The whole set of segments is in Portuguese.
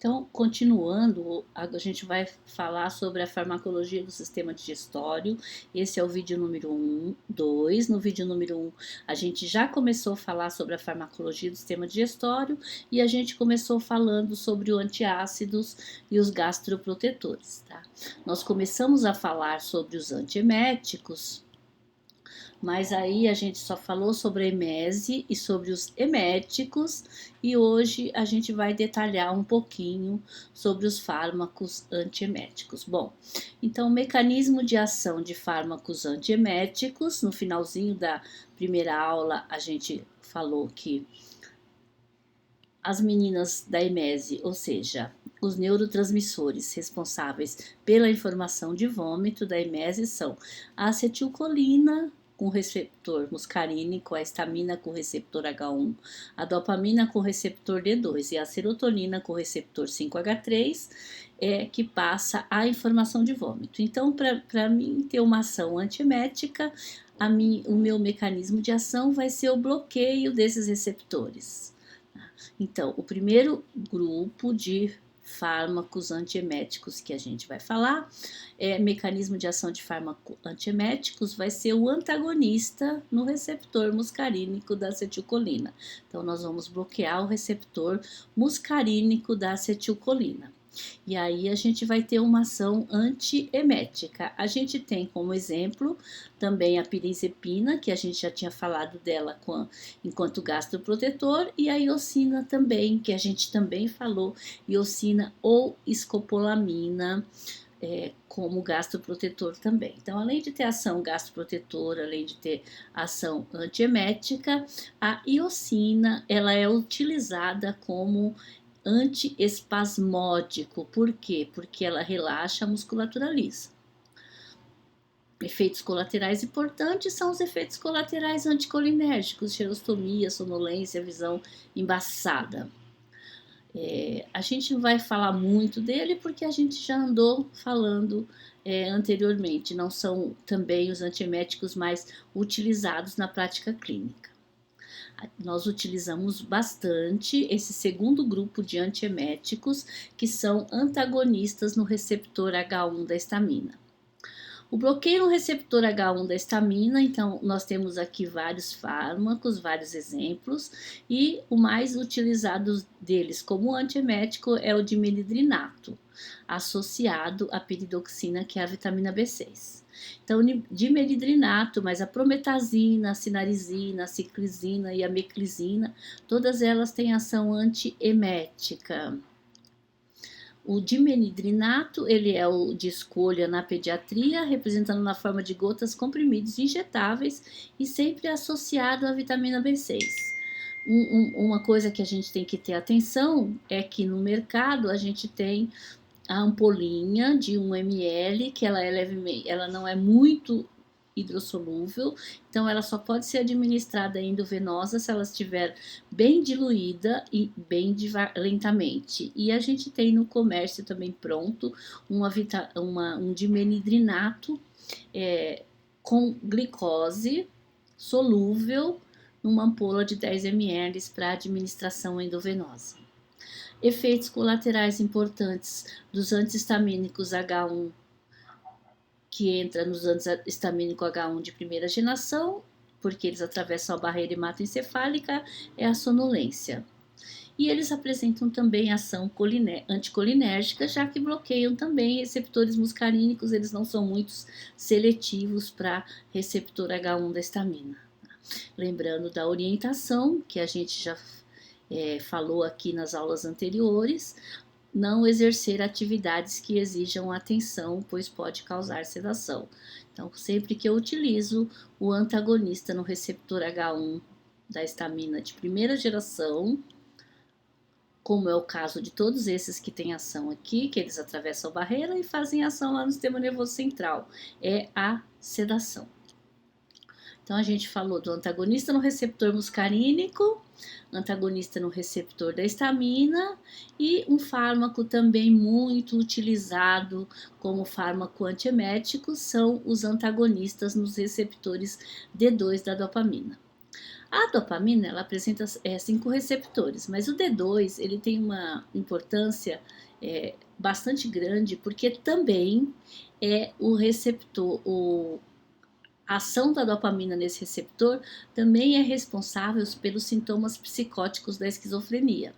Então, continuando, a gente vai falar sobre a farmacologia do sistema digestório. Esse é o vídeo número 2. No vídeo número 1, a gente já começou a falar sobre a farmacologia do sistema digestório e a gente começou falando sobre os antiácidos e os gastroprotetores, tá? Nós começamos a falar sobre os antieméticos, mas aí a gente só falou sobre a emese e sobre os eméticos, e hoje a gente vai detalhar um pouquinho sobre os fármacos antieméticos. Bom, então o mecanismo de ação de fármacos antieméticos, no finalzinho da primeira aula a gente falou que as meninas da emese, ou seja, os neurotransmissores responsáveis pela informação de vômito da emese são a acetilcolina, com receptor muscarínico, a histamina com receptor H1, a dopamina com receptor D2 e a serotonina com receptor 5H3, que passa a informação de vômito. Então, para mim ter uma ação antiemética, o meu mecanismo de ação vai ser o bloqueio desses receptores. Então, o primeiro grupo de fármacos antieméticos que a gente vai falar, mecanismo de ação de fármaco antieméticos, vai ser o antagonista no receptor muscarínico da acetilcolina. Então, nós vamos bloquear o receptor muscarínico da acetilcolina. E aí a gente vai ter uma ação antiemética. A gente tem como exemplo também a pirizepina, que a gente já tinha falado dela enquanto gastroprotetor, e a iosina também, que a gente também falou, iosina ou escopolamina, como gastroprotetor também. Então, além de ter ação gastroprotetora, além de ter ação antiemética, a iosina, ela é utilizada como antiespasmódico. Por quê? Porque ela relaxa a musculatura lisa. Efeitos colaterais importantes são os efeitos colaterais anticolinérgicos, xerostomia, sonolência, visão embaçada. A gente não vai falar muito dele porque a gente já andou falando anteriormente, não são também os antieméticos mais utilizados na prática clínica. Nós utilizamos bastante esse segundo grupo de antieméticos, que são antagonistas no receptor H1 da histamina. O bloqueio no receptor H1 da histamina, então nós temos aqui vários fármacos, vários exemplos, e o mais utilizado deles como antiemético é o dimenidrinato, associado à piridoxina, que é a vitamina B6. Então, dimenidrinato, mas a prometazina, a cinarizina, a ciclizina e a meclizina, todas elas têm ação antiemética. O dimenidrinato, ele é o de escolha na pediatria, representando na forma de gotas, comprimidos injetáveis e sempre associado à vitamina B6. Uma coisa que a gente tem que ter atenção é que no mercado a gente tem a ampolinha de 1 ml, que ela não é muito hidrossolúvel, então ela só pode ser administrada endovenosa se ela estiver bem diluída e bem lentamente. E a gente tem no comércio também pronto um dimenidrinato com glicose solúvel numa ampola de 10 ml para administração endovenosa. Efeitos colaterais importantes dos antihistamínicos H1, que entra nos antihistamínicos H1 de primeira geração, porque eles atravessam a barreira hematoencefálica, é a sonolência. E eles apresentam também ação anticolinérgica, já que bloqueiam também receptores muscarínicos, eles não são muito seletivos para receptor H1 da histamina. Lembrando da orientação, que a gente já falou aqui nas aulas anteriores, não exercer atividades que exijam atenção, pois pode causar sedação. Então, sempre que eu utilizo o antagonista no receptor H1 da histamina de primeira geração, como é o caso de todos esses que têm ação aqui, que eles atravessam a barreira e fazem ação lá no sistema nervoso central, é a sedação. Então, a gente falou do antagonista no receptor muscarínico, antagonista no receptor da histamina e um fármaco também muito utilizado como fármaco antiemético são os antagonistas nos receptores D2 da dopamina. A dopamina, ela apresenta 5 receptores, mas o D2 ele tem uma importância bastante grande, porque também é o receptor, a ação da dopamina nesse receptor também é responsável pelos sintomas psicóticos da esquizofrenia.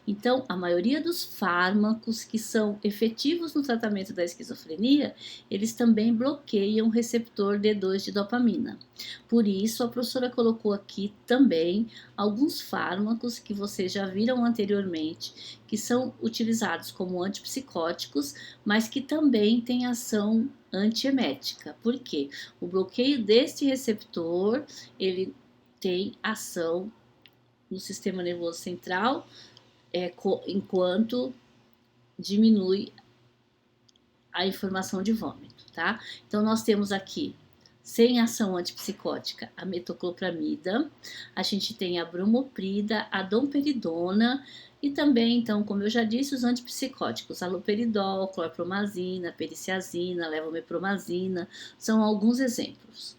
Então, a maioria dos fármacos que são efetivos no tratamento da esquizofrenia, eles também bloqueiam o receptor D2 de dopamina. Por isso, a professora colocou aqui também alguns fármacos que vocês já viram anteriormente, que são utilizados como antipsicóticos, mas que também têm ação antiemética. Por quê? O bloqueio deste receptor, ele tem ação no sistema nervoso central, enquanto diminui a informação de vômito, tá? Então, nós temos aqui, sem ação antipsicótica, a metoclopramida, a gente tem a bromoprida, a domperidona e também, então, como eu já disse, os antipsicóticos, haloperidol, clorpromazina, periciazina, levomepromazina, são alguns exemplos.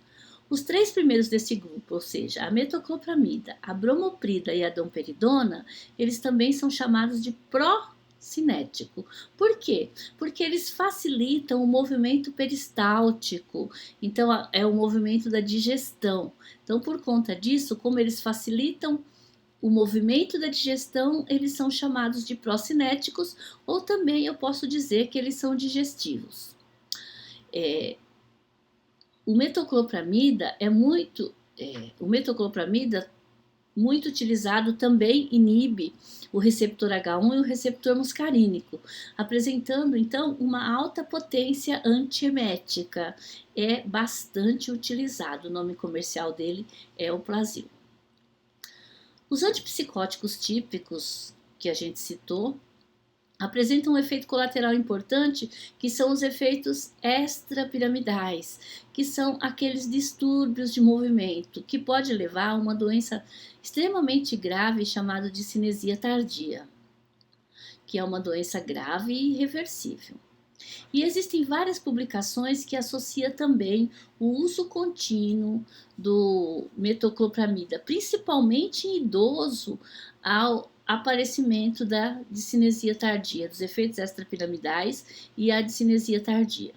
Os 3 primeiros desse grupo, ou seja, a metoclopramida, a bromoprida e a domperidona, eles também são chamados de pró-cinético. Por quê? Porque eles facilitam o movimento peristáltico, então é o movimento da digestão. Então, por conta disso, como eles facilitam o movimento da digestão, eles são chamados de pró-cinéticos, ou também eu posso dizer que eles são digestivos. O metoclopramida o metoclopramida muito utilizado também inibe o receptor H1 e o receptor muscarínico, apresentando então uma alta potência antiemética. É bastante utilizado, o nome comercial dele é o Plasil. Os antipsicóticos típicos que a gente citou apresentam um efeito colateral importante, que são os efeitos extrapiramidais, que são aqueles distúrbios de movimento, que pode levar a uma doença extremamente grave chamada de cinesia tardia, que é uma doença grave e irreversível. E existem várias publicações que associam também o uso contínuo do metoclopramida, principalmente em idoso, ao aparecimento da discinesia tardia, dos efeitos extrapiramidais e a discinesia tardia.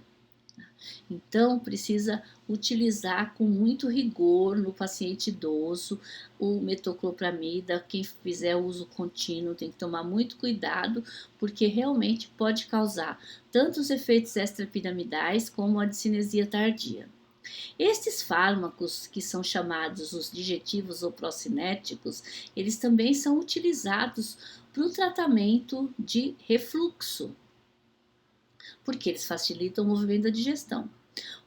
Então, precisa utilizar com muito rigor no paciente idoso o metoclopramida. Quem fizer uso contínuo tem que tomar muito cuidado, porque realmente pode causar tanto os efeitos extrapiramidais como a discinesia tardia. Estes fármacos, que são chamados os digestivos ou procinéticos, eles também são utilizados para o tratamento de refluxo, porque eles facilitam o movimento da digestão.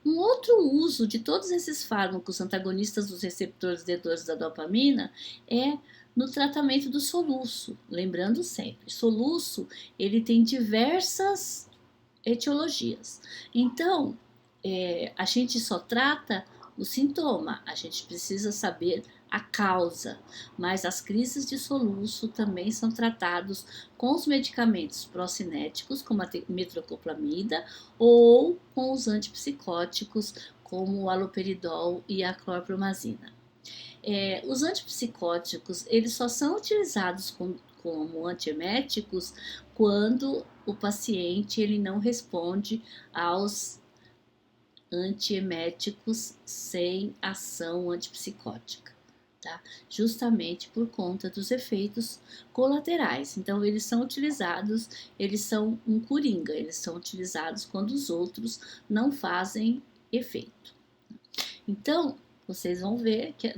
Um outro uso de todos esses fármacos antagonistas dos receptores D2 da dopamina é no tratamento do soluço. Lembrando sempre, soluço ele tem diversas etiologias. Então, a gente só trata o sintoma, a gente precisa saber a causa, mas as crises de soluço também são tratados com os medicamentos procinéticos, como a metoclopramida, ou com os antipsicóticos, como o haloperidol e a clorpromazina. Os antipsicóticos, eles só são utilizados como antieméticos quando o paciente ele não responde aos antieméticos sem ação antipsicótica, tá? Justamente por conta dos efeitos colaterais. Então, eles são utilizados, eles são um coringa, eles são utilizados quando os outros não fazem efeito. Então, vocês vão ver que,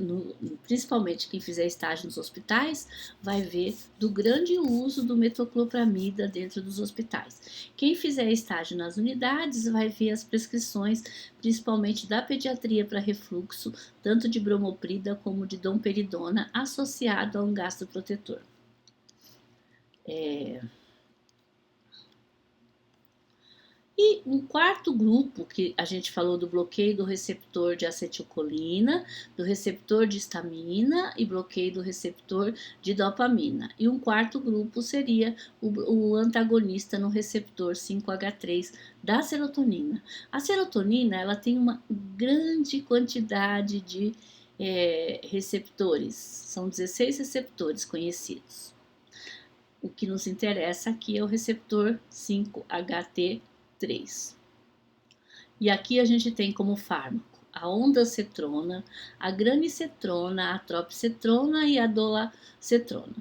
principalmente quem fizer estágio nos hospitais, vai ver do grande uso do metoclopramida dentro dos hospitais. Quem fizer estágio nas unidades vai ver as prescrições, principalmente da pediatria para refluxo, tanto de bromoprida como de domperidona, associado a um gastroprotetor. E um quarto grupo, que a gente falou do bloqueio do receptor de acetilcolina, do receptor de histamina e bloqueio do receptor de dopamina. E um quarto grupo seria o antagonista no receptor 5H3 da serotonina. A serotonina ela tem uma grande quantidade de receptores, são 16 receptores conhecidos. O que nos interessa aqui é o receptor 5-HT3. E aqui a gente tem como fármaco a ondansetrona, a granicetrona, a tropcetrona e a dolacetrona.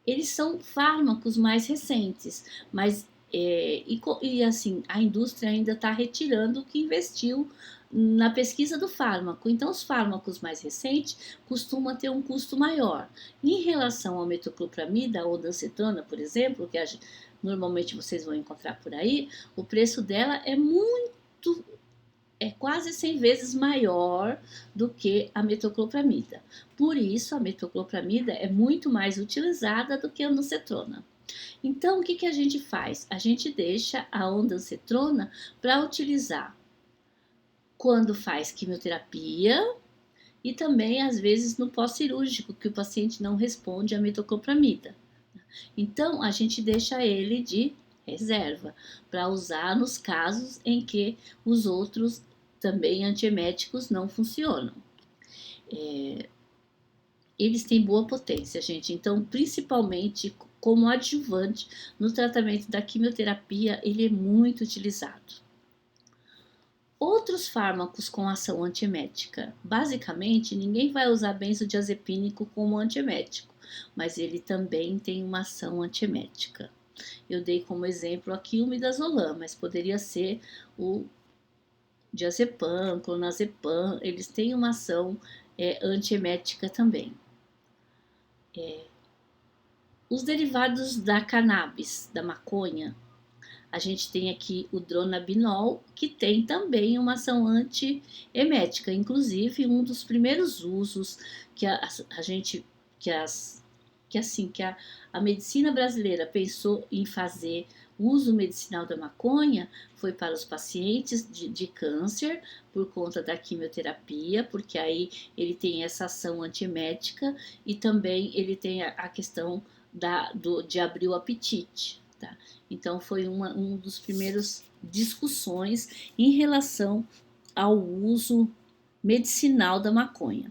Eles são fármacos mais recentes, mas assim, a indústria ainda está retirando o que investiu na pesquisa do fármaco. Então, os fármacos mais recentes costumam ter um custo maior. Em relação ao metoclopramida, ou ondansetrona, por exemplo, que normalmente vocês vão encontrar por aí, o preço dela é quase 100 vezes maior do que a metoclopramida. Por isso, a metoclopramida é muito mais utilizada do que a ondansetrona. Então, o que a gente faz? A gente deixa a ondansetrona para utilizar quando faz quimioterapia e também, às vezes, no pós-cirúrgico, que o paciente não responde à metoclopramida. Então, a gente deixa ele de reserva para usar nos casos em que os outros também antieméticos não funcionam. Eles têm boa potência, gente. Então, principalmente como adjuvante no tratamento da quimioterapia, ele é muito utilizado. Outros fármacos com ação antiemética. Basicamente, ninguém vai usar benzodiazepínico como antiemético, mas ele também tem uma ação antiemética. Eu dei como exemplo aqui o midazolam, mas poderia ser o diazepam, clonazepam, eles têm uma ação antiemética também. Os derivados da cannabis, da maconha, a gente tem aqui o dronabinol, que tem também uma ação antiemética. Inclusive, um dos primeiros usos que a medicina brasileira pensou em fazer uso medicinal da maconha foi para os pacientes de câncer, por conta da quimioterapia, porque aí ele tem essa ação antiemética e também ele tem a questão de abrir o apetite. Tá? Então, foi um dos primeiros discussões em relação ao uso medicinal da maconha.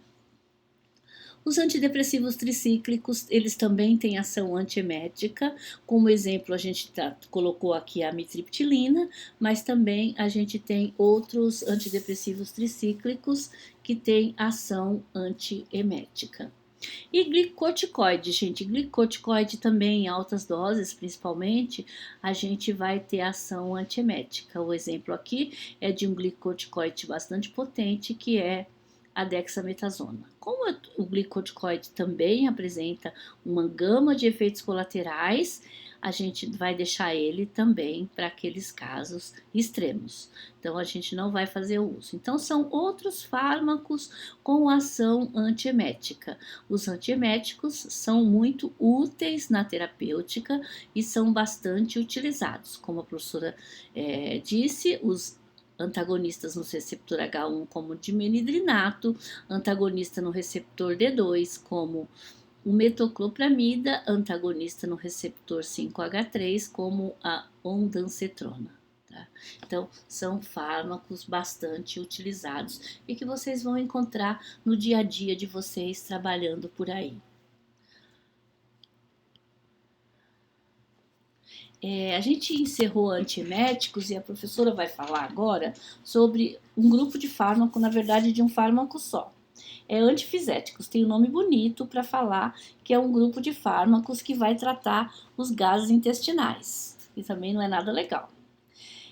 Os antidepressivos tricíclicos, eles também têm ação antiemética. Como exemplo, a gente colocou aqui a amitriptilina, mas também a gente tem outros antidepressivos tricíclicos que têm ação antiemética. E glicocorticoide, gente, glicocorticoide também em altas doses, principalmente, a gente vai ter ação antiemética. O exemplo aqui é de um glicocorticoide bastante potente, que é a dexametasona. Como o glicocorticoide também apresenta uma gama de efeitos colaterais, a gente vai deixar ele também para aqueles casos extremos. Então, a gente não vai fazer uso. Então, são outros fármacos com ação antiemética. Os antieméticos são muito úteis na terapêutica e são bastante utilizados. Como a professora disse, os antagonistas no receptor H1 como dimenhidrinato, antagonista no receptor D2 como o metoclopramida, antagonista no receptor 5H3 como a ondansetrona. Tá? Então, são fármacos bastante utilizados e que vocês vão encontrar no dia a dia de vocês trabalhando por aí. A gente encerrou antieméticos e a professora vai falar agora sobre um grupo de fármaco, na verdade, de um fármaco só. Antifiséticos, tem um nome bonito para falar que é um grupo de fármacos que vai tratar os gases intestinais, e também não é nada legal.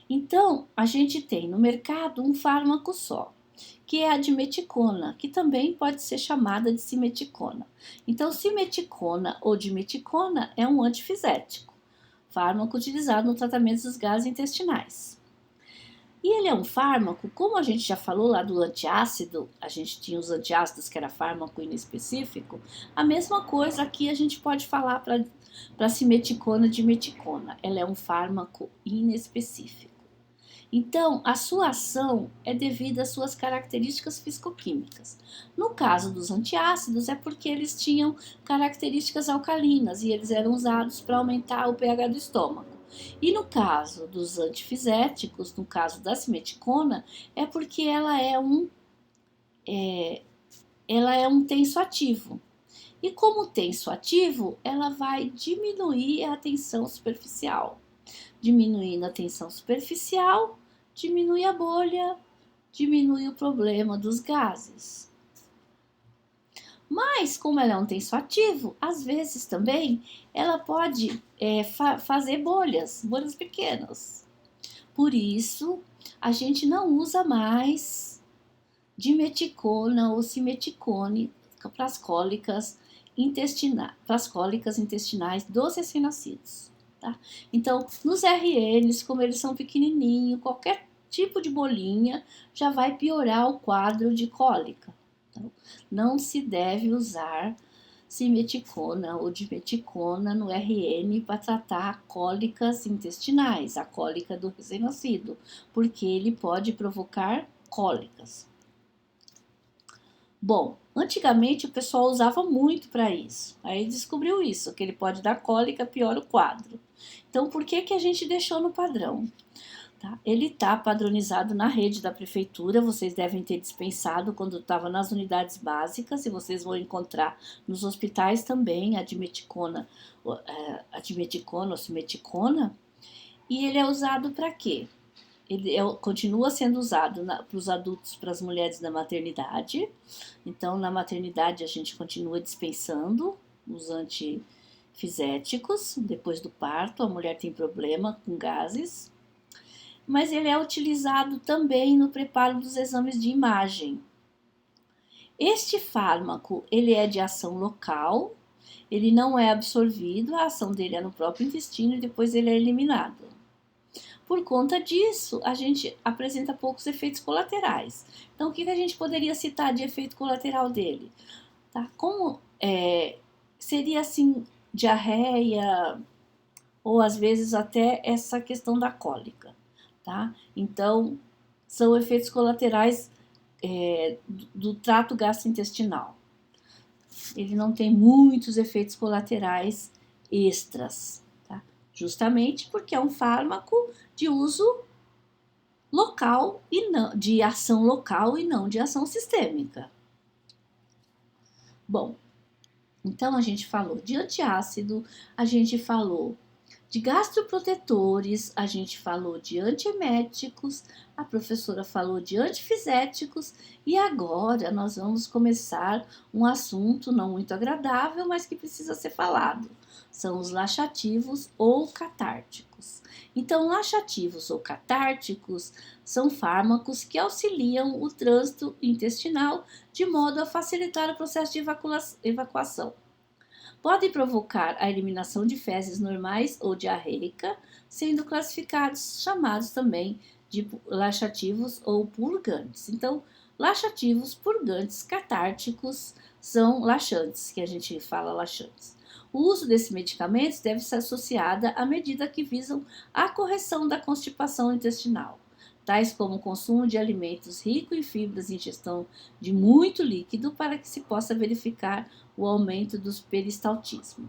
Então, a gente tem no mercado um fármaco só, que é a dimeticona, que também pode ser chamada de simeticona. Então, simeticona ou dimeticona é um antifisético, fármaco utilizado no tratamento dos gases intestinais. E ele é um fármaco, como a gente já falou lá do antiácido, a gente tinha os antiácidos que era fármaco inespecífico, a mesma coisa aqui a gente pode falar para simeticona, dimeticona. Ela é um fármaco inespecífico. Então, a sua ação é devido às suas características fisicoquímicas. No caso dos antiácidos, é porque eles tinham características alcalinas e eles eram usados para aumentar o pH do estômago. E no caso dos antifiséticos, no caso da simeticona, é porque ela é ela é um tensoativo. E como tensoativo, ela vai diminuir a tensão superficial. Diminuindo a tensão superficial, diminui a bolha, diminui o problema dos gases. Mas, como ela é um tensoativo, às vezes também ela pode fazer bolhas pequenas. Por isso, a gente não usa mais dimeticona ou simeticone para as cólicas intestinais dos recém-nascidos. Tá? Então, nos RNs, como eles são pequenininhos, qualquer tipo de bolinha já vai piorar o quadro de cólica. Então, não se deve usar simeticona ou dimeticona no RN para tratar cólicas intestinais, a cólica do recém-nascido, porque ele pode provocar cólicas. Bom, antigamente o pessoal usava muito para isso. Aí descobriu isso, que ele pode dar cólica, piora o quadro. Então, por que a gente deixou no padrão? Tá? Ele está padronizado na rede da prefeitura, vocês devem ter dispensado quando estava nas unidades básicas, e vocês vão encontrar nos hospitais também a dimeticona ou simeticona. E ele é usado para quê? Ele continua sendo usado para os adultos, para as mulheres na maternidade. Então, na maternidade, a gente continua dispensando os antifiséticos. Depois do parto, a mulher tem problema com gases. Mas ele é utilizado também no preparo dos exames de imagem. Este fármaco, ele é de ação local, ele não é absorvido, a ação dele é no próprio intestino e depois ele é eliminado. Por conta disso, a gente apresenta poucos efeitos colaterais. Então, o que a gente poderia citar de efeito colateral dele? Tá? Como seria assim, diarreia, ou às vezes até essa questão da cólica. Tá? Então, são efeitos colaterais do trato gastrointestinal. Ele não tem muitos efeitos colaterais extras, tá? Justamente porque é um fármaco de uso local e não de ação local e não de ação sistêmica. Bom, então a gente falou de antiácido, a gente falou de gastroprotetores, a gente falou de antieméticos, a professora falou de antifiséticos e agora nós vamos começar um assunto não muito agradável, mas que precisa ser falado. São os laxativos ou catárticos. Então, laxativos ou catárticos são fármacos que auxiliam o trânsito intestinal de modo a facilitar o processo de evacuação. Podem provocar a eliminação de fezes normais ou diarreica, sendo classificados, chamados também de laxativos ou purgantes. Então, laxativos, purgantes, catárticos são laxantes, que a gente fala laxantes. O uso desses medicamentos deve ser associado à medida que visam a correção da constipação intestinal, tais como o consumo de alimentos ricos em fibras e ingestão de muito líquido para que se possa verificar o aumento do peristaltismo.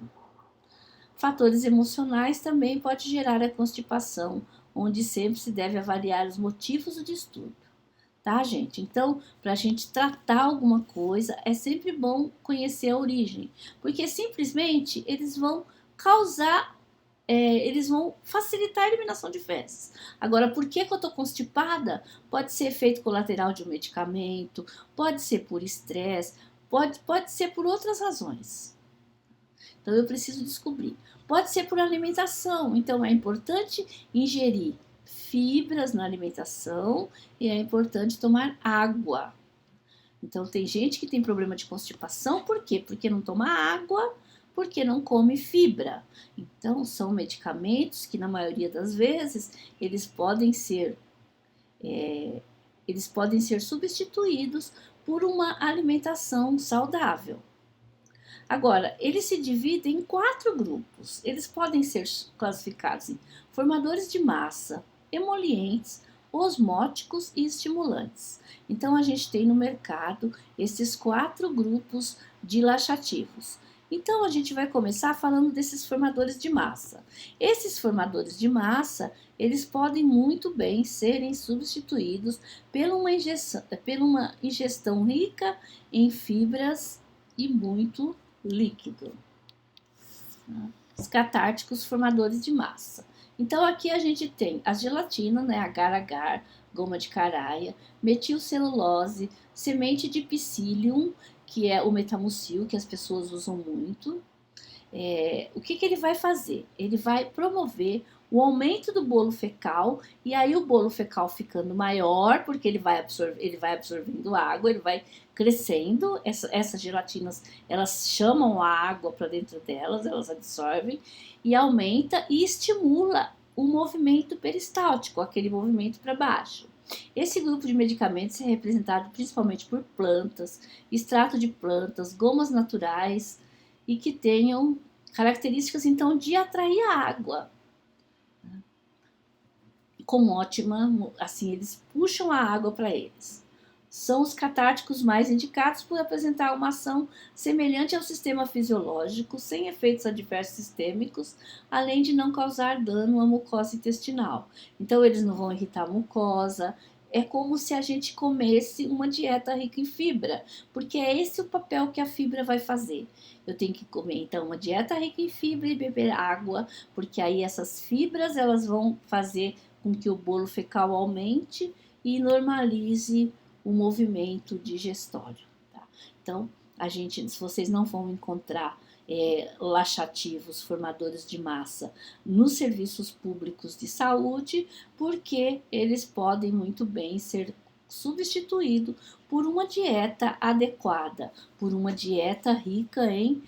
Fatores emocionais também podem gerar a constipação, onde sempre se deve avaliar os motivos do distúrbio. Tá, gente? Então, para a gente tratar alguma coisa, é sempre bom conhecer a origem, porque simplesmente eles vão causar eles vão facilitar a eliminação de fezes. Agora, por que eu estou constipada? Pode ser efeito colateral de um medicamento, pode ser por estresse, pode ser por outras razões. Então, eu preciso descobrir. Pode ser por alimentação, então é importante ingerir fibras na alimentação e é importante tomar água. Então, tem gente que tem problema de constipação, por quê? Porque não toma água, porque não come fibra. Então, são medicamentos que, na maioria das vezes, eles podem ser substituídos por uma alimentação saudável. Agora, eles se dividem em 4 grupos. Eles podem ser classificados em formadores de massa, emolientes, osmóticos e estimulantes. Então, a gente tem no mercado esses 4 grupos de laxativos. Então, a gente vai começar falando desses formadores de massa. Esses formadores de massa, eles podem muito bem serem substituídos por uma ingestão rica em fibras e muito líquido. Os catárticos formadores de massa. Então, aqui a gente tem a gelatina, né, agar-agar, goma de caraia, metilcelulose, semente de psyllium, que é o metamucil, que as pessoas usam muito. O que ele vai fazer? Ele vai promover o aumento do bolo fecal, e aí o bolo fecal ficando maior, porque ele vai absorvendo água, ele vai crescendo. Essas gelatinas, elas chamam a água para dentro delas, elas absorvem, e aumenta e estimula o movimento peristáltico, aquele movimento para baixo. Esse grupo de medicamentos é representado principalmente por plantas, extrato de plantas, gomas naturais e que tenham características, então, de atrair a água. Com ótima, assim, eles puxam a água para eles. São os catárticos mais indicados por apresentar uma ação semelhante ao sistema fisiológico, sem efeitos adversos sistêmicos, além de não causar dano à mucosa intestinal. Então, eles não vão irritar a mucosa. É como se a gente comesse uma dieta rica em fibra, porque é esse o papel que a fibra vai fazer. Eu tenho que comer, então, uma dieta rica em fibra e beber água, porque aí essas fibras elas vão fazer com que o bolo fecal aumente e normalize o movimento digestório. Tá? Então, se vocês não vão encontrar laxativos, formadores de massa nos serviços públicos de saúde, porque eles podem muito bem ser substituídos por uma dieta adequada, por uma dieta rica em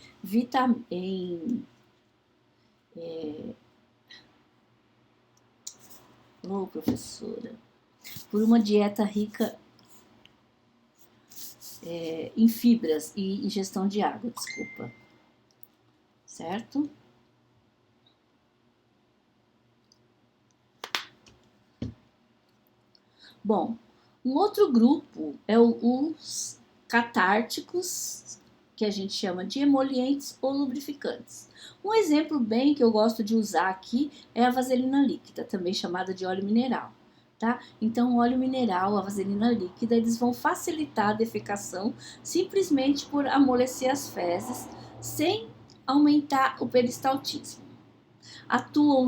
professora, por uma dieta rica em fibras e ingestão de água, desculpa. Certo? Bom, um outro grupo é os catárticos, que a gente chama de emolientes ou lubrificantes. Um exemplo bem que eu gosto de usar aqui é a vaselina líquida, também chamada de óleo mineral. Tá? Então, o óleo mineral, a vaselina líquida, eles vão facilitar a defecação simplesmente por amolecer as fezes, sem aumentar o peristaltismo. Atuam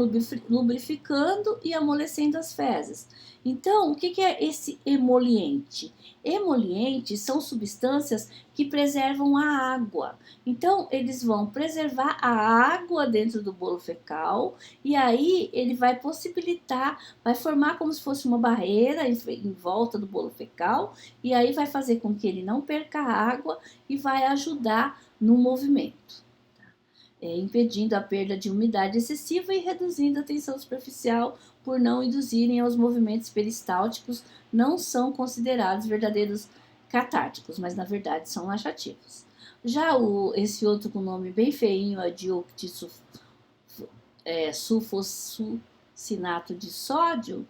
lubrificando e amolecendo as fezes. Então, o que é esse emoliente? Emolientes são substâncias que preservam a água. Então, eles vão preservar a água dentro do bolo fecal e aí ele vai possibilitar, vai formar como se fosse uma barreira em volta do bolo fecal e aí vai fazer com que ele não perca a água e vai ajudar no movimento. Impedindo a perda de umidade excessiva e reduzindo a tensão superficial por não induzirem aos movimentos peristálticos, não são considerados verdadeiros catárticos, mas na verdade são laxativos. Já esse outro com nome bem feinho, a sulfossucinato de sódio,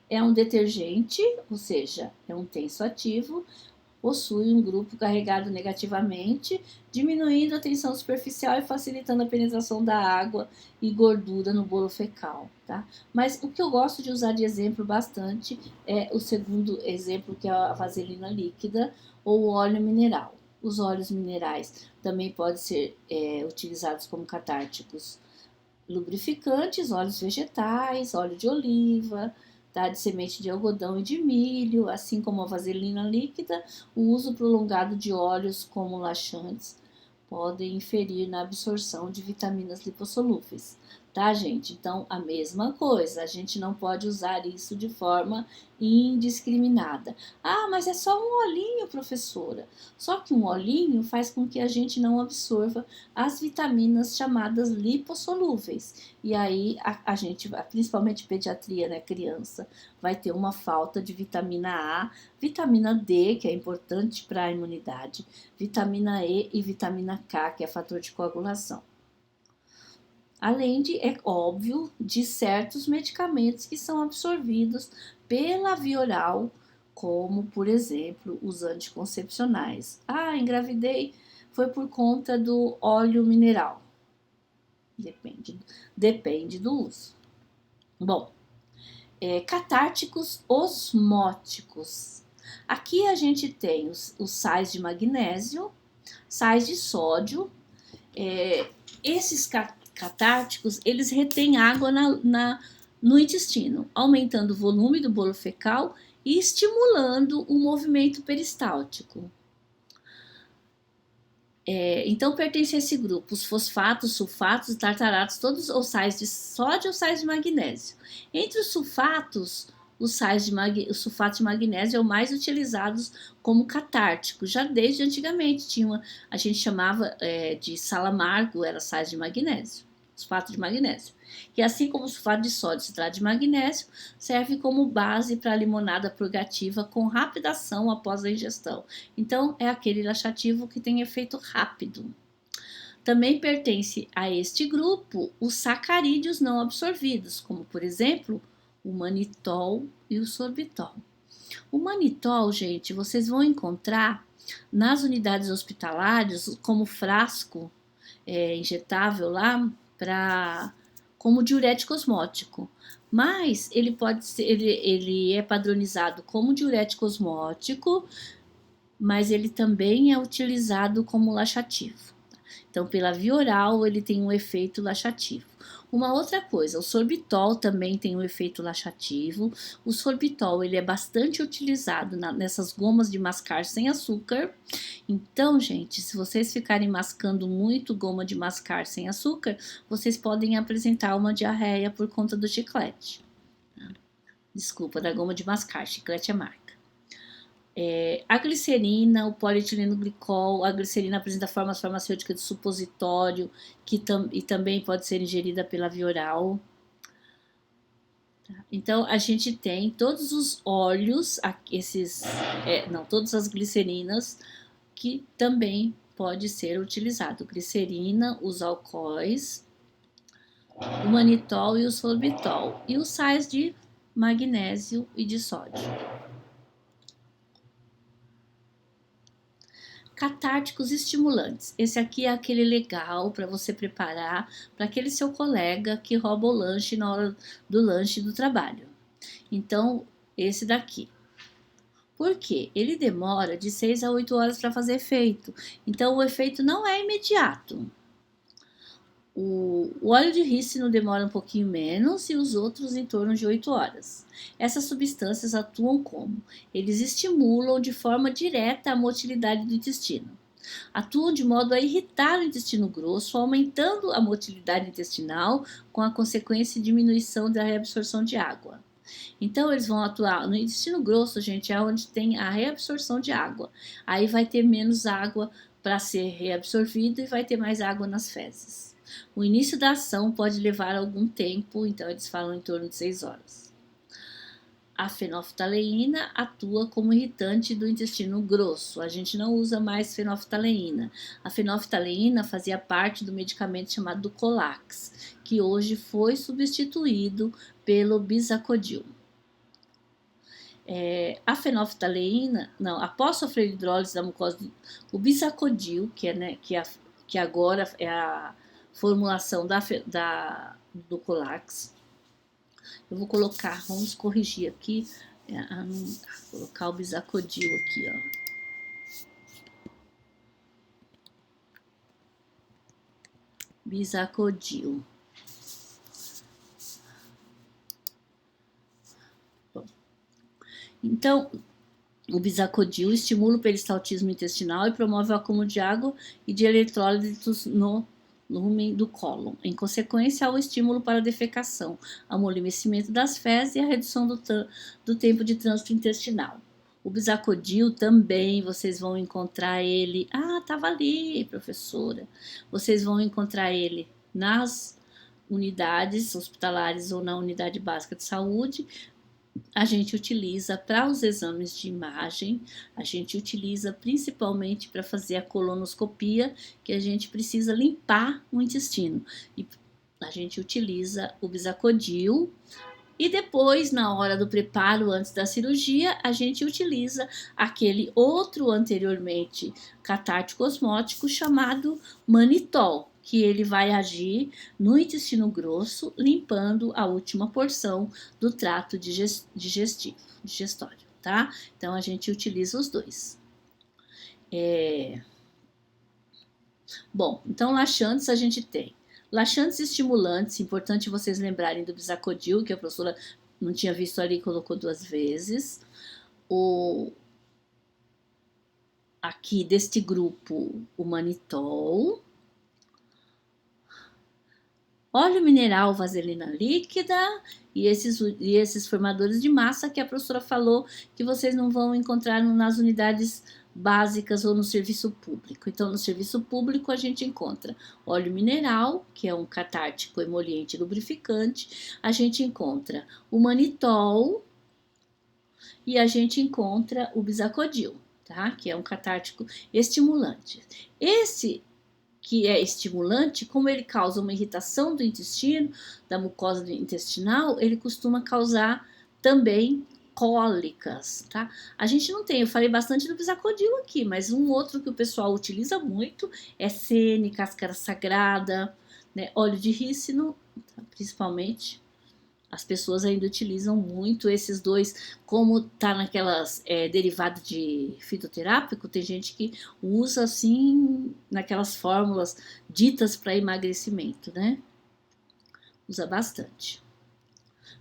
é um detergente, ou seja, é um tensoativo, possui um grupo carregado negativamente, diminuindo a tensão superficial e facilitando a penetração da água e gordura no bolo fecal, tá? Mas o que eu gosto de usar de exemplo bastante é o segundo exemplo, que é a vaselina líquida ou o óleo mineral. Os óleos minerais também podem ser utilizados como catárticos lubrificantes, óleos vegetais, óleo de oliva, tá, de semente de algodão e de milho, assim como a vaselina líquida. O uso prolongado de óleos como laxantes podem inferir na absorção de vitaminas lipossolúveis, tá, gente? Então, a mesma coisa, a gente não pode usar isso de forma indiscriminada. Ah, mas é só um olhinho, professora. Só que um olhinho faz com que a gente não absorva as vitaminas chamadas lipossolúveis. E aí a gente, principalmente pediatria, né, criança, vai ter uma falta de vitamina A, vitamina D, que é importante para a imunidade, vitamina E e vitamina K, que é fator de coagulação. Além de, é óbvio, de certos medicamentos que são absorvidos pela via oral, como, por exemplo, os anticoncepcionais. Ah, engravidei, foi por conta do óleo mineral. Depende do uso. Bom, catárticos osmóticos. Aqui a gente tem os sais de magnésio, sais de sódio. Esses catárticos, eles retêm água no intestino, aumentando o volume do bolo fecal e estimulando o movimento peristáltico. Então, pertence a esse grupo os fosfatos, sulfatos, tartaratos, todos os sais de sódio ou sais de magnésio. Entre os sulfatos, os sulfatos de magnésio são mais utilizados como catárticos, já desde antigamente. A gente chamava de sal amargo, era sais de magnésio, sulfato de magnésio. E assim como o sulfato de sódio e citrato de magnésio, serve como base para a limonada purgativa com rápida ação após a ingestão. Então, é aquele laxativo que tem efeito rápido. Também pertence a este grupo os sacarídeos não absorvidos, como, por exemplo, o manitol e o sorbitol. O manitol, gente, vocês vão encontrar nas unidades hospitalares como frasco injetável lá como diurético osmótico, mas ele é padronizado como diurético osmótico, mas ele também é utilizado como laxativo. Então, pela via oral, ele tem um efeito laxativo. Uma outra coisa, o sorbitol também tem um efeito laxativo. O sorbitol, ele é bastante utilizado nessas gomas de mascar sem açúcar. Então, gente, se vocês ficarem mascando muito goma de mascar sem açúcar, vocês podem apresentar uma diarreia por conta do chiclete. Desculpa, da goma de mascar, chiclete é marca. A glicerina, o polietileno glicol, a glicerina apresenta formas farmacêuticas de supositório, e também pode ser ingerida pela via oral. Então, a gente tem todos os óleos, todas as glicerinas, que também pode ser utilizado. Glicerina, os alcoóis, o manitol e o sorbitol, e os sais de magnésio e de sódio. Catárticos estimulantes. Esse aqui é aquele legal para você preparar para aquele seu colega que rouba o lanche na hora do lanche do trabalho. Então, esse daqui. Por quê? Ele demora de 6 a 8 horas para fazer efeito. Então, o efeito não é imediato. O óleo de rícino demora um pouquinho menos e os outros em torno de 8 horas. Essas substâncias atuam como? Eles estimulam de forma direta a motilidade do intestino. Atuam de modo a irritar o intestino grosso, aumentando a motilidade intestinal, com a consequência de diminuição da reabsorção de água. Então, eles vão atuar no intestino grosso, gente, é onde tem a reabsorção de água. Aí vai ter menos água para ser reabsorvida e vai ter mais água nas fezes. O início da ação pode levar algum tempo, então eles falam em torno de 6 horas. A fenolftaleína atua como irritante do intestino grosso. A gente não usa mais fenolftaleína. A fenolftaleína fazia parte do medicamento chamado Dulcolax, que hoje foi substituído pelo Bizacodil. A fenolftaleína, após sofrer hidrólise da mucosa, o Bizacodil, que agora é a formulação do Dulcolax. Eu vou colocar, vamos corrigir aqui, colocar o Bizacodil aqui, ó. Bizacodil. Bom, então, o Bizacodil estimula o peristaltismo intestinal e promove o acúmulo de água e de eletrólitos no lumen do cólon. Em consequência, há o estímulo para a defecação, amolecimento das fezes e a redução do tempo de trânsito intestinal. O Bizacodil também, vocês vão encontrar ele... estava ali, professora. Vocês vão encontrar ele nas unidades hospitalares ou na unidade básica de saúde. A gente utiliza para os exames de imagem, a gente utiliza principalmente para fazer a colonoscopia, que a gente precisa limpar o intestino. E a gente utiliza o Bizacodil E depois, na hora do preparo antes da cirurgia, a gente utiliza aquele outro anteriormente catártico osmótico chamado manitol, que ele vai agir no intestino grosso, limpando a última porção do trato digestório, tá? Então a gente utiliza os dois. Bom, então laxantes a gente tem laxantes estimulantes, importante vocês lembrarem do bisacodyl, que a professora não tinha visto ali e colocou 2 vezes. Aqui deste grupo, o manitol. Óleo mineral, vaselina líquida e esses formadores de massa que a professora falou que vocês não vão encontrar nas unidades básicas ou no serviço público. Então, no serviço público a gente encontra óleo mineral, que é um catártico, emoliente, lubrificante. A gente encontra o manitol e a gente encontra o bisacodyl, tá? Que é um catártico estimulante. Esse que é estimulante, como ele causa uma irritação do intestino, da mucosa intestinal, ele costuma causar também cólicas, tá? A gente não tem, eu falei bastante do bisacodyl aqui, mas um outro que o pessoal utiliza muito é sene, cáscara sagrada, né? Óleo de rícino, tá? Principalmente. As pessoas ainda utilizam muito esses dois, como tá naquelas derivados de fitoterápico, tem gente que usa assim naquelas fórmulas ditas para emagrecimento, né? Usa bastante.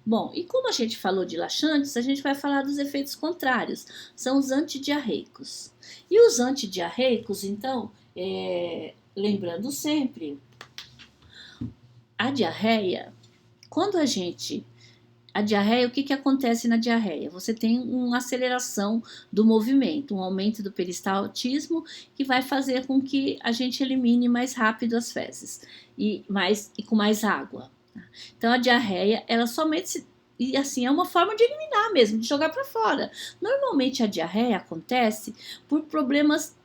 Bom, e como a gente falou de laxantes, a gente vai falar dos efeitos contrários, são os antidiarreicos. E os antidiarreicos, então, lembrando sempre, a diarreia, quando a diarreia, o que acontece na diarreia? Você tem uma aceleração do movimento, um aumento do peristaltismo que vai fazer com que a gente elimine mais rápido as fezes e com mais água. Então a diarreia, ela somente e assim é uma forma de eliminar mesmo, de jogar para fora. Normalmente a diarreia acontece por problemas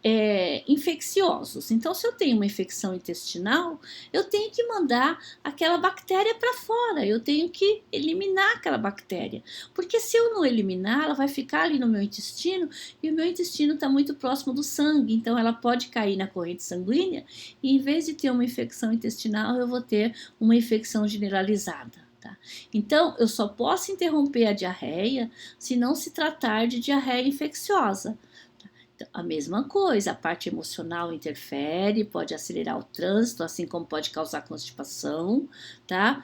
infecciosos. Então, se eu tenho uma infecção intestinal, eu tenho que mandar aquela bactéria para fora, eu tenho que eliminar aquela bactéria. Porque se eu não eliminar, ela vai ficar ali no meu intestino e o meu intestino está muito próximo do sangue, então ela pode cair na corrente sanguínea e em vez de ter uma infecção intestinal, eu vou ter uma infecção generalizada. Tá? Então, eu só posso interromper a diarreia se não se tratar de diarreia infecciosa. Então, a mesma coisa, a parte emocional interfere, pode acelerar o trânsito, assim como pode causar constipação, tá?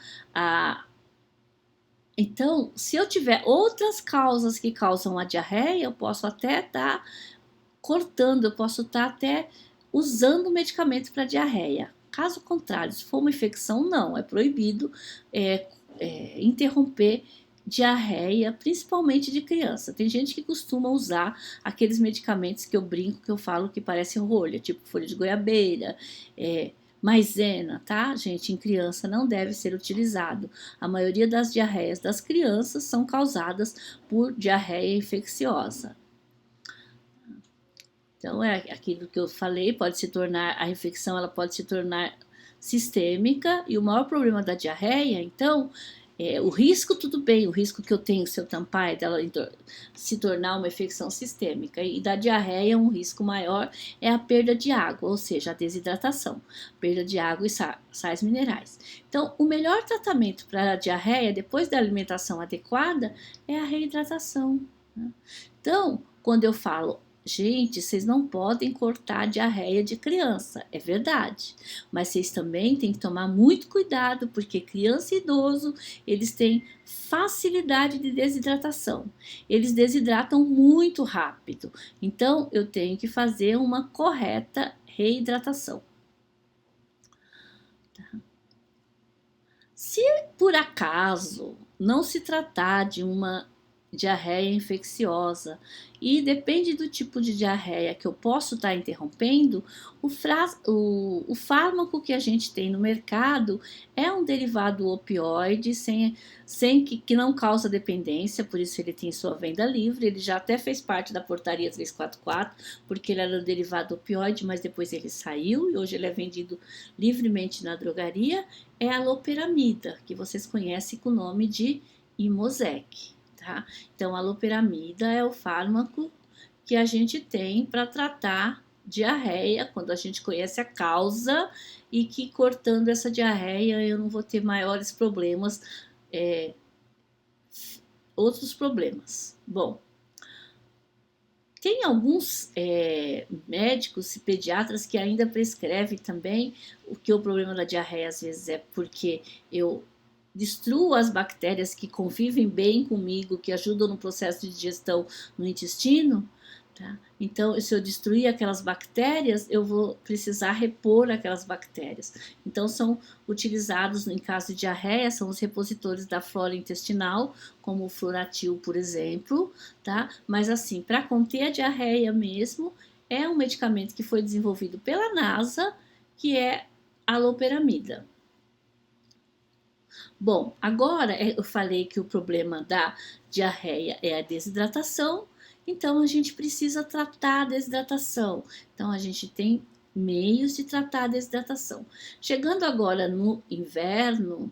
Então, se eu tiver outras causas que causam a diarreia, eu posso até estar cortando, eu posso estar até usando medicamento para diarreia. Caso contrário, se for uma infecção, não, é proibido interromper diarreia, principalmente de criança. Tem gente que costuma usar aqueles medicamentos que eu brinco, que eu falo que parecem rolha, tipo folha de goiabeira, maisena, tá? Gente, em criança não deve ser utilizado. A maioria das diarreias das crianças são causadas por diarreia infecciosa. Então, é aquilo que eu falei, pode se tornar, a infecção ela pode se tornar sistêmica, e o maior problema da diarreia, então, o risco, tudo bem, o risco que eu tenho se eu tampar é dela se tornar uma infecção sistêmica, e da diarreia um risco maior é a perda de água, ou seja, a desidratação, perda de água e sais minerais. Então, o melhor tratamento para a diarreia, depois da alimentação adequada, é a reidratação, né? Então, quando eu falo, gente, vocês não podem cortar a diarreia de criança, é verdade. Mas vocês também têm que tomar muito cuidado, porque criança e idoso, eles têm facilidade de desidratação. Eles desidratam muito rápido. Então, eu tenho que fazer uma correta reidratação. Se por acaso não se tratar de uma diarreia infecciosa e depende do tipo de diarreia que eu posso estar interrompendo, o fármaco que a gente tem no mercado é um derivado opioide que não causa dependência, por isso ele tem sua venda livre, ele já até fez parte da portaria 344, porque ele era um derivado opioide, mas depois ele saiu e hoje ele é vendido livremente na drogaria, é a loperamida, que vocês conhecem com o nome de e Mosec, tá? Então, a loperamida é o fármaco que a gente tem para tratar diarreia, quando a gente conhece a causa e que cortando essa diarreia eu não vou ter maiores problemas, outros problemas. Bom, tem alguns médicos e pediatras que ainda prescrevem também, o problema da diarreia às vezes é porque eu destruo as bactérias que convivem bem comigo, que ajudam no processo de digestão no intestino, tá? Então, se eu destruir aquelas bactérias, eu vou precisar repor aquelas bactérias. Então, são utilizados, em caso de diarreia, são os repositores da flora intestinal, como o Floratil, por exemplo, tá? Mas, assim, para conter a diarreia mesmo, é um medicamento que foi desenvolvido pela NASA, que é a loperamida. Bom, agora eu falei que o problema da diarreia é a desidratação, então a gente precisa tratar a desidratação. Então a gente tem meios de tratar a desidratação. Chegando agora no inverno,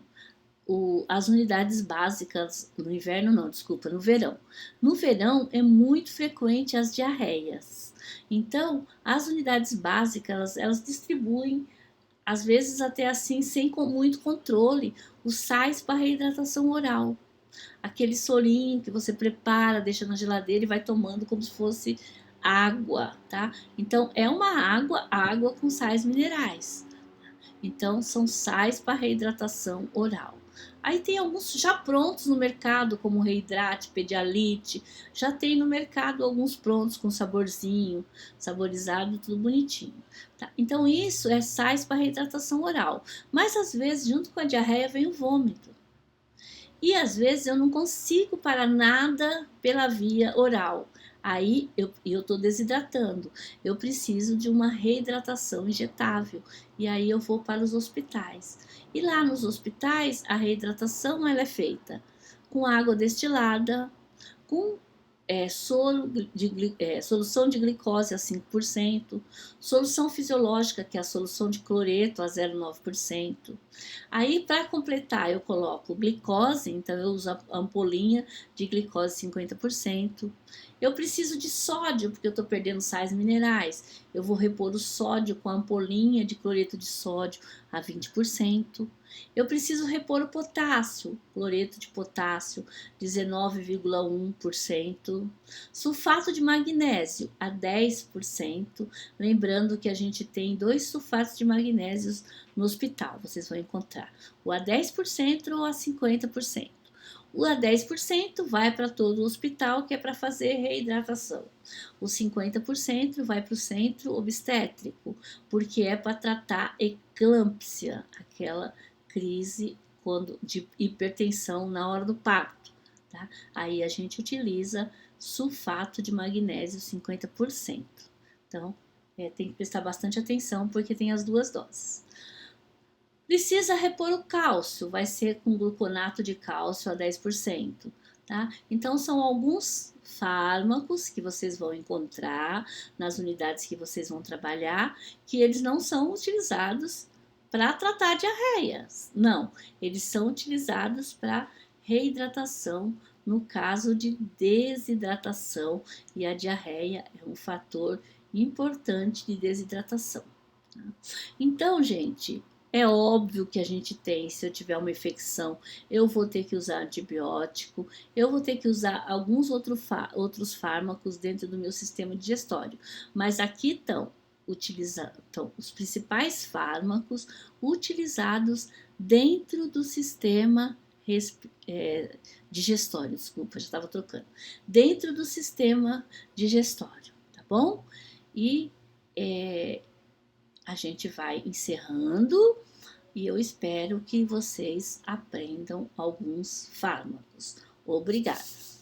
as unidades básicas, no inverno não, desculpa, no verão. No verão é muito frequente as diarreias. Então, as unidades básicas, elas distribuem às vezes até assim sem muito controle, os sais para reidratação oral. Aquele sorinho que você prepara, deixa na geladeira e vai tomando como se fosse água, tá? Então é uma água com sais minerais. Então, são sais para reidratação oral. Aí tem alguns já prontos no mercado, como Reidrate, Pedialite. Já tem no mercado alguns prontos com saborzinho, saborizado, tudo bonitinho. Tá? Então, isso é sais para reidratação oral. Mas, às vezes, junto com a diarreia, vem o vômito. E, às vezes, eu não consigo parar nada pela via oral. Aí eu estou desidratando, eu preciso de uma reidratação injetável e aí eu vou para os hospitais. E lá nos hospitais a reidratação ela é feita com água destilada, com solução de glicose a 5%, solução fisiológica, que é a solução de cloreto a 0,9%. Aí, para completar, eu coloco glicose, então eu uso a ampolinha de glicose 50%. Eu preciso de sódio, porque eu estou perdendo sais minerais. Eu vou repor o sódio com a ampolinha de cloreto de sódio a 20%. Eu preciso repor o potássio, cloreto de potássio, 19,1%. Sulfato de magnésio, a 10%. Lembrando que a gente tem 2 sulfatos de magnésio no hospital, vocês vão encontrar. O a 10% ou a 50%. O a 10% vai para todo o hospital, que é para fazer reidratação. O 50% vai para o centro obstétrico, porque é para tratar eclâmpsia, aquela crise de hipertensão na hora do parto. Tá? Aí a gente utiliza sulfato de magnésio 50%. Então, tem que prestar bastante atenção, porque tem as duas doses. Precisa repor o cálcio, vai ser com gluconato de cálcio a 10%. Tá? Então, são alguns fármacos que vocês vão encontrar nas unidades que vocês vão trabalhar, que eles não são utilizados para tratar diarreias. Não, eles são utilizados para reidratação no caso de desidratação, e a diarreia é um fator importante de desidratação. Tá? Então, gente, é óbvio que a gente tem, se eu tiver uma infecção, eu vou ter que usar antibiótico, eu vou ter que usar alguns outros fármacos dentro do meu sistema digestório. Mas aqui estão os principais fármacos utilizados dentro do sistema digestório, desculpa, já estava trocando, dentro do sistema digestório, tá bom? E a gente vai encerrando e eu espero que vocês aprendam alguns fármacos. Obrigada!